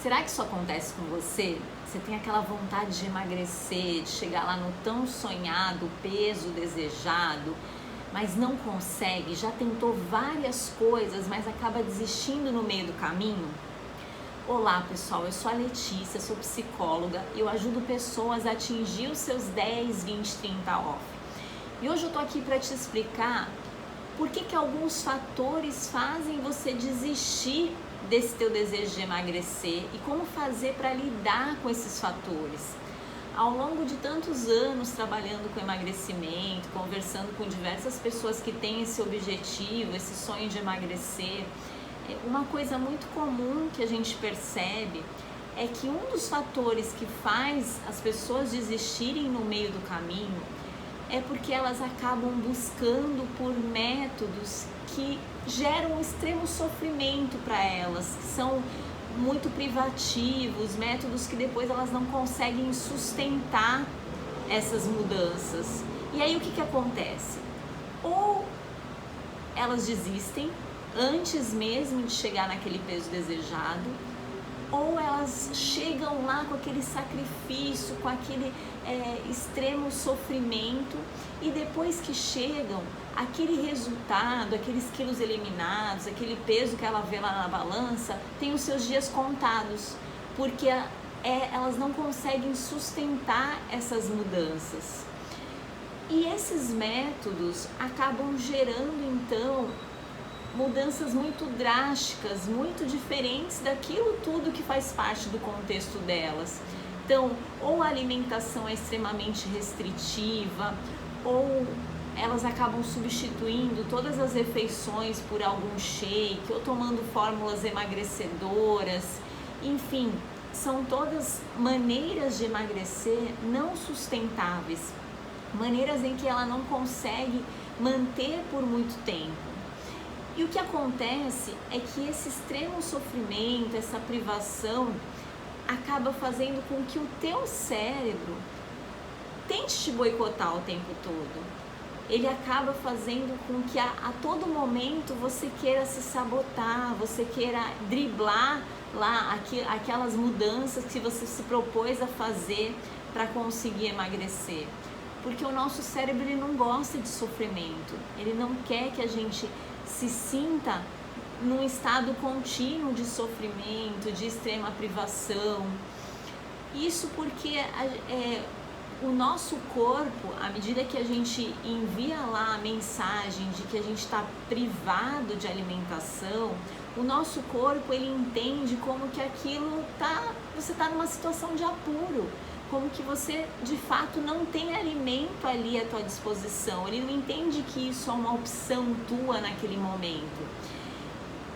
Será que isso acontece com você? Você tem aquela vontade de emagrecer, de chegar lá no tão sonhado peso desejado, mas não consegue, já tentou várias coisas, mas acaba desistindo no meio do caminho? Olá pessoal, eu sou a Letícia, sou psicóloga e eu ajudo pessoas a atingir os seus 10, 20, 30 off. E hoje eu tô aqui para te explicar por que alguns fatores fazem você desistir desse teu desejo de emagrecer e como fazer para lidar com esses fatores. Ao longo de tantos anos trabalhando com emagrecimento, conversando com diversas pessoas que têm esse objetivo, esse sonho de emagrecer, uma coisa muito comum que a gente percebe é que um dos fatores que faz as pessoas desistirem no meio do caminho é porque elas acabam buscando por métodos que geram um extremo sofrimento para elas, que são muito privativos, métodos que depois elas não conseguem sustentar essas mudanças. E aí o que acontece? Ou elas desistem antes mesmo de chegar naquele peso desejado, ou elas chegam lá com aquele sacrifício, com aquele extremo sofrimento, e depois que chegam, aquele resultado, aqueles quilos eliminados, aquele peso que ela vê lá na balança, tem os seus dias contados, porque elas não conseguem sustentar essas mudanças. E esses métodos acabam gerando então mudanças muito drásticas, muito diferentes daquilo tudo que faz parte do contexto delas. Então, ou a alimentação é extremamente restritiva, ou elas acabam substituindo todas as refeições por algum shake, ou tomando fórmulas emagrecedoras. Enfim, são todas maneiras de emagrecer não sustentáveis, maneiras em que ela não consegue manter por muito tempo. E o que acontece é que esse extremo sofrimento, essa privação, acaba fazendo com que o teu cérebro tente te boicotar o tempo todo. Ele acaba fazendo com que a todo momento você queira se sabotar, você queira driblar lá aquelas mudanças que você se propôs a fazer para conseguir emagrecer. Porque o nosso cérebro ele não gosta de sofrimento, ele não quer que a gente se sinta num estado contínuo de sofrimento, de extrema privação. Isso porque o nosso corpo, à medida que a gente envia lá a mensagem de que a gente está privado de alimentação, o nosso corpo ele entende como que aquilo você está numa situação de apuro, como que você de fato não tem alimento ali à tua disposição, ele não entende que isso é uma opção tua naquele momento.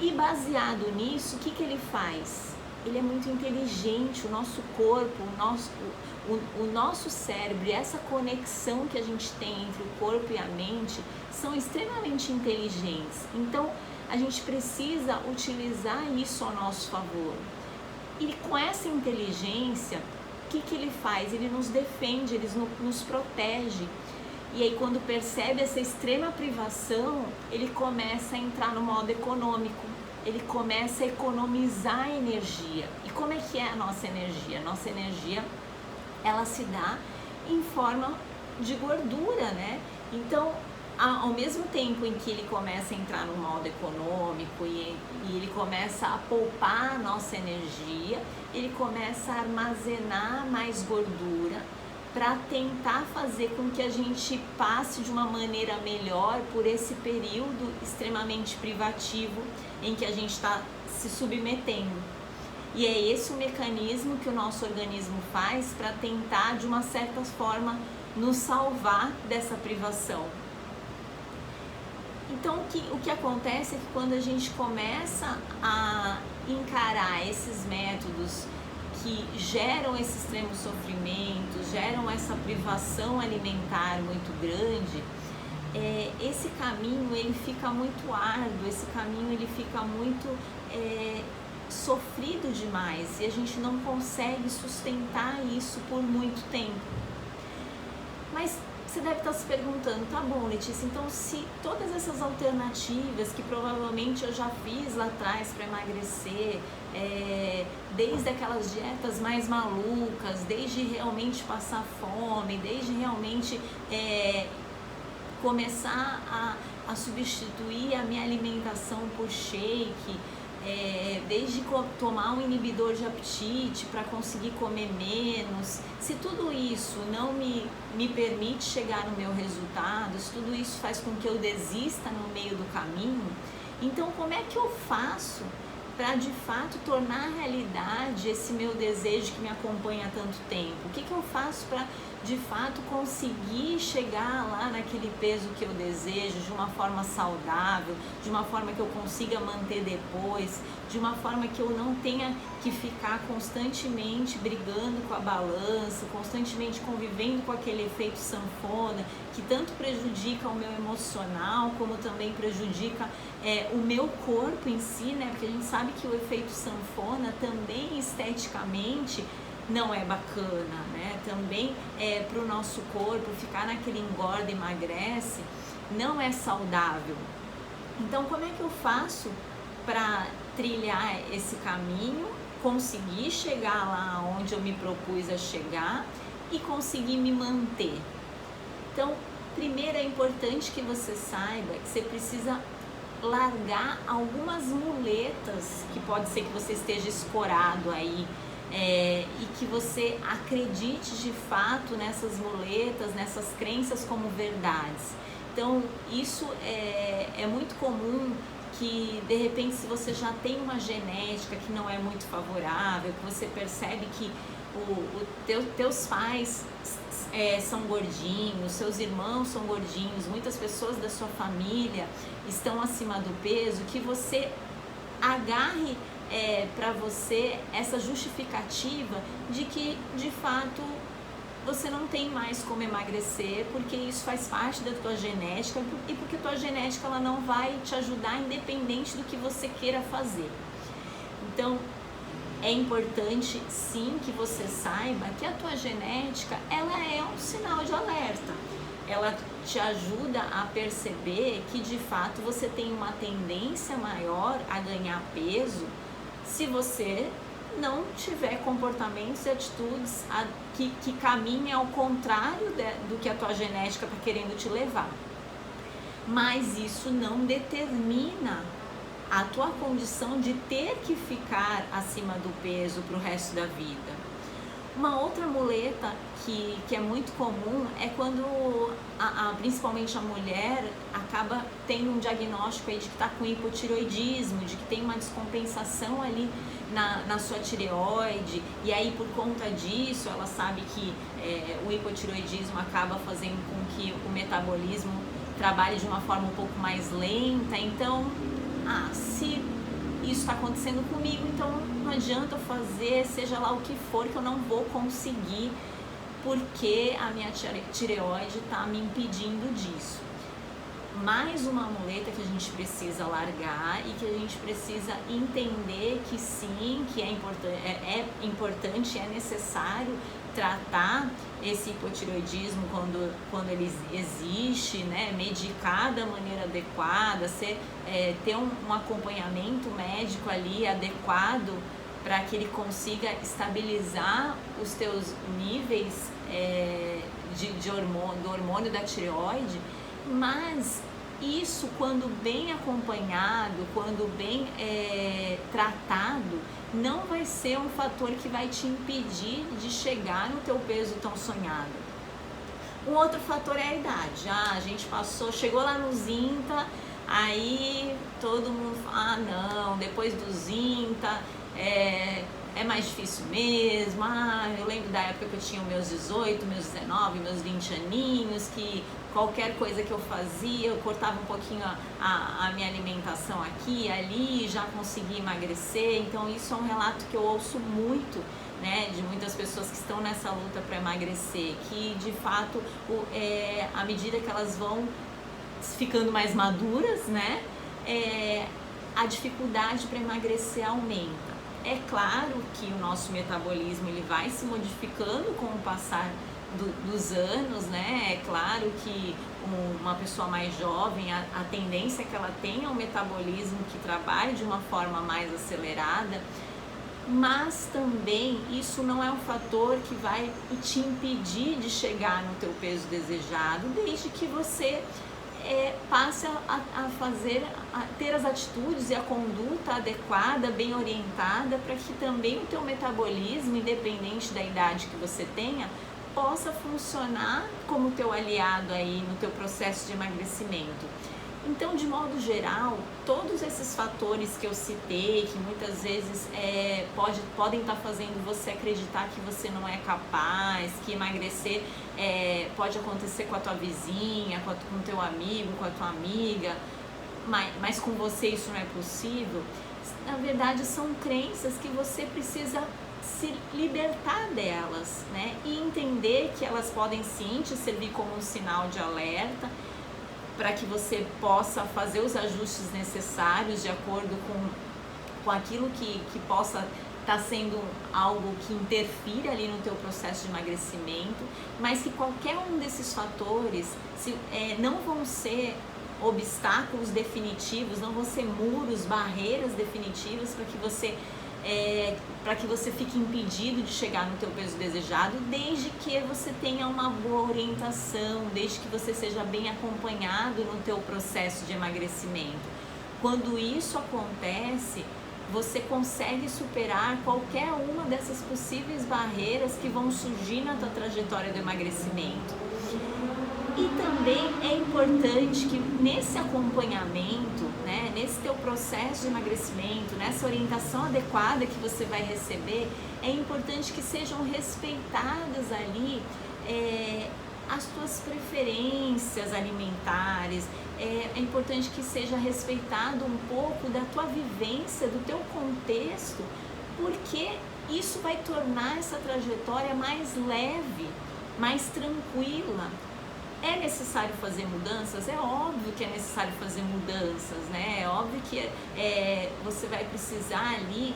E baseado nisso, o que ele faz? Ele é muito inteligente, o nosso corpo, o nosso cérebro, essa conexão que a gente tem entre o corpo e a mente são extremamente inteligentes. Então a gente precisa utilizar isso ao nosso favor. E com essa inteligência, o que ele faz? Ele nos defende, ele nos protege. E aí quando percebe essa extrema privação, ele começa a entrar no modo econômico. Ele começa a economizar energia. E como é que é a nossa energia? Nossa energia, ela se dá em forma de gordura, né? Então, ao mesmo tempo em que ele começa a entrar no modo econômico e ele começa a poupar a nossa energia, ele começa a armazenar mais gordura para tentar fazer com que a gente passe de uma maneira melhor por esse período extremamente privativo em que a gente está se submetendo. E é esse o mecanismo que o nosso organismo faz para tentar, de uma certa forma, nos salvar dessa privação. Então, o que acontece é que quando a gente começa a encarar esses métodos que geram esse extremo sofrimento, geram essa privação alimentar muito grande, esse caminho ele fica muito árduo, esse caminho ele fica muito sofrido demais e a gente não consegue sustentar isso por muito tempo. Mas você deve estar se perguntando, tá bom, Letícia, então se todas essas alternativas que provavelmente eu já fiz lá atrás para emagrecer desde aquelas dietas mais malucas, desde realmente passar fome, desde realmente começar a substituir a minha alimentação por shake, desde tomar um inibidor de apetite para conseguir comer menos. Se tudo isso não me permite chegar no meu resultado, se tudo isso faz com que eu desista no meio do caminho, então como é que eu faço para de fato tornar realidade esse meu desejo que me acompanha há tanto tempo? O que eu faço para de fato conseguir chegar lá naquele peso que eu desejo de uma forma saudável, de uma forma que eu consiga manter depois, de uma forma que eu não tenha que ficar constantemente brigando com a balança, constantemente convivendo com aquele efeito sanfona, que tanto prejudica o meu emocional, como também prejudica o meu corpo em si, né? Porque a gente sabe que o efeito sanfona também esteticamente não é bacana, né? Também para o nosso corpo ficar naquele engorda e emagrece não é saudável. Então como é que eu faço para trilhar esse caminho, conseguir chegar lá onde eu me propus a chegar e conseguir me manter? Então, primeiro é importante que você saiba que você precisa largar algumas muletas que pode ser que você esteja escorado aí, e que você acredite de fato nessas muletas, nessas crenças como verdades. Então isso é muito comum, que de repente, se você já tem uma genética que não é muito favorável, que você percebe que teus pais são gordinhos, seus irmãos são gordinhos, muitas pessoas da sua família estão acima do peso, que você agarre para você essa justificativa de que de fato você não tem mais como emagrecer, porque isso faz parte da tua genética e porque a tua genética ela não vai te ajudar independente do que você queira fazer. Então é importante sim que você saiba que a tua genética ela é um sinal de alerta. Ela te ajuda a perceber que de fato você tem uma tendência maior a ganhar peso se você não tiver comportamentos e atitudes que caminhem ao contrário do que a tua genética está querendo te levar. Mas isso não determina a tua condição de ter que ficar acima do peso para o resto da vida. Uma outra muleta que é muito comum é quando principalmente a mulher acaba tendo um diagnóstico aí de que está com hipotireoidismo, de que tem uma descompensação ali na sua tireoide, e aí por conta disso ela sabe que o hipotireoidismo acaba fazendo com que o metabolismo trabalhe de uma forma um pouco mais lenta. Então, se isso está acontecendo comigo, então não adianta eu fazer seja lá o que for, que eu não vou conseguir, porque a minha tireoide está me impedindo disso. Mais uma muleta que a gente precisa largar e que a gente precisa entender que sim, que é importante, é necessário tratar esse hipotireoidismo quando ele existe, né? Medicar da maneira adequada, ter um acompanhamento médico ali adequado para que ele consiga estabilizar os teus níveis do hormônio da tireoide. Mas isso, quando bem acompanhado, quando bem tratado, não vai ser um fator que vai te impedir de chegar no teu peso tão sonhado. Um outro fator é a idade. A gente chegou lá nos INTA, aí todo mundo fala, não, depois dos INTA é mais difícil mesmo. Eu lembro da época que eu tinha meus 18, meus 19, meus 20 aninhos, que qualquer coisa que eu fazia, eu cortava um pouquinho a minha alimentação aqui e ali, já conseguia emagrecer. Então isso é um relato que eu ouço muito, né, de muitas pessoas que estão nessa luta para emagrecer, que de fato, à medida que elas vão ficando mais maduras, né, a dificuldade para emagrecer aumenta. É claro que o nosso metabolismo ele vai se modificando com o passar dos anos, né? É claro que uma pessoa mais jovem, a tendência é que ela tenha um metabolismo que trabalhe de uma forma mais acelerada, mas também isso não é um fator que vai te impedir de chegar no teu peso desejado, desde que você passe a fazer, a ter as atitudes e a conduta adequada, bem orientada, para que também o teu metabolismo, independente da idade que você tenha, possa funcionar como teu aliado aí no teu processo de emagrecimento. Então, de modo geral, todos esses fatores que eu citei, que muitas vezes podem estar fazendo você acreditar que você não é capaz, que emagrecer pode acontecer com a tua vizinha, com o teu amigo, com a tua amiga, mas com você isso não é possível. Na verdade, são crenças que você precisa se libertar delas, né? E entender que elas podem sim te servir como um sinal de alerta, para que você possa fazer os ajustes necessários de acordo com aquilo que possa estar sendo algo que interfira ali no teu processo de emagrecimento, mas que qualquer um desses fatores não vão ser obstáculos definitivos, não vão ser muros, barreiras definitivas para que você fique impedido de chegar no teu peso desejado, desde que você tenha uma boa orientação, desde que você seja bem acompanhado no teu processo de emagrecimento. Quando isso acontece, você consegue superar qualquer uma dessas possíveis barreiras que vão surgir na tua trajetória do emagrecimento. E também é importante que nesse acompanhamento, né, nesse teu processo de emagrecimento, nessa orientação adequada que você vai receber, é importante que sejam respeitadas ali as tuas preferências alimentares, é importante que seja respeitado um pouco da tua vivência, do teu contexto, porque isso vai tornar essa trajetória mais leve, mais tranquila. É necessário fazer mudanças? É óbvio que é necessário fazer mudanças, né? É óbvio que você vai precisar ali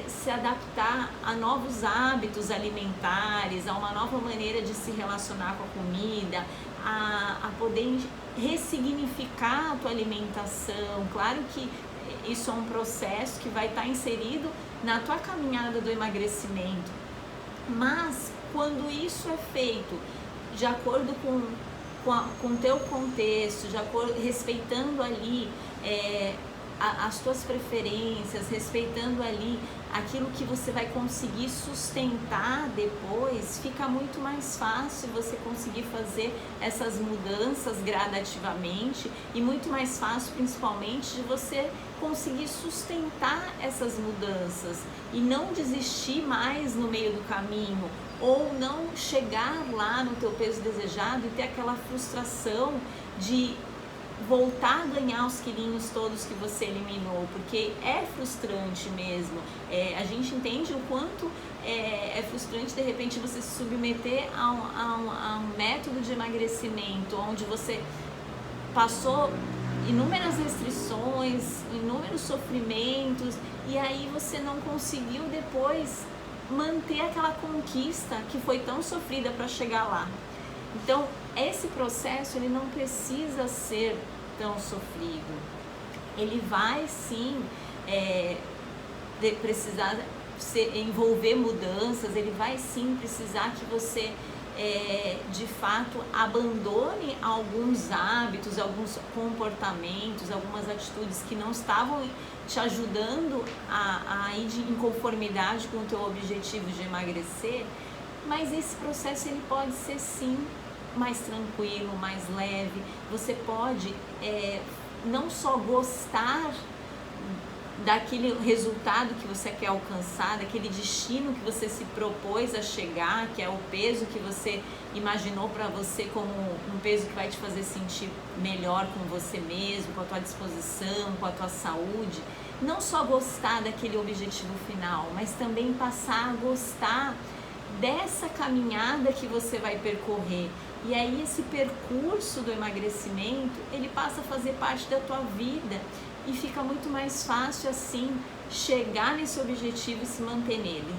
se adaptar a novos hábitos alimentares, a uma nova maneira de se relacionar com a comida, a poder ressignificar a tua alimentação. Claro que isso é um processo que vai estar inserido na tua caminhada do emagrecimento, mas quando isso é feito de acordo com o teu contexto, respeitando ali as tuas preferências, respeitando ali aquilo que você vai conseguir sustentar depois, fica muito mais fácil você conseguir fazer essas mudanças gradativamente e muito mais fácil, principalmente, de você conseguir sustentar essas mudanças e não desistir mais no meio do caminho, ou não chegar lá no teu peso desejado e ter aquela frustração de voltar a ganhar os quilinhos todos que você eliminou, porque é frustrante mesmo. A gente entende o quanto é frustrante de repente você se submeter a um método de emagrecimento onde você passou inúmeras restrições, inúmeros sofrimentos, e aí você não conseguiu depois manter aquela conquista que foi tão sofrida para chegar lá. Então, esse processo ele não precisa ser tão sofrido. Ele vai sim precisar envolver mudanças, ele vai sim precisar que você de fato abandone alguns hábitos, alguns comportamentos, algumas atitudes que não estavam te ajudando a ir em conformidade com o teu objetivo de emagrecer, mas esse processo ele pode ser sim mais tranquilo, mais leve. Você pode não só gostar daquele resultado que você quer alcançar, daquele destino que você se propôs a chegar, que é o peso que você imaginou para você como um peso que vai te fazer sentir melhor com você mesmo, com a tua disposição, com a tua saúde. Não só gostar daquele objetivo final, mas também passar a gostar dessa caminhada que você vai percorrer. E aí esse percurso do emagrecimento, ele passa a fazer parte da tua vida e fica muito mais fácil assim chegar nesse objetivo e se manter nele.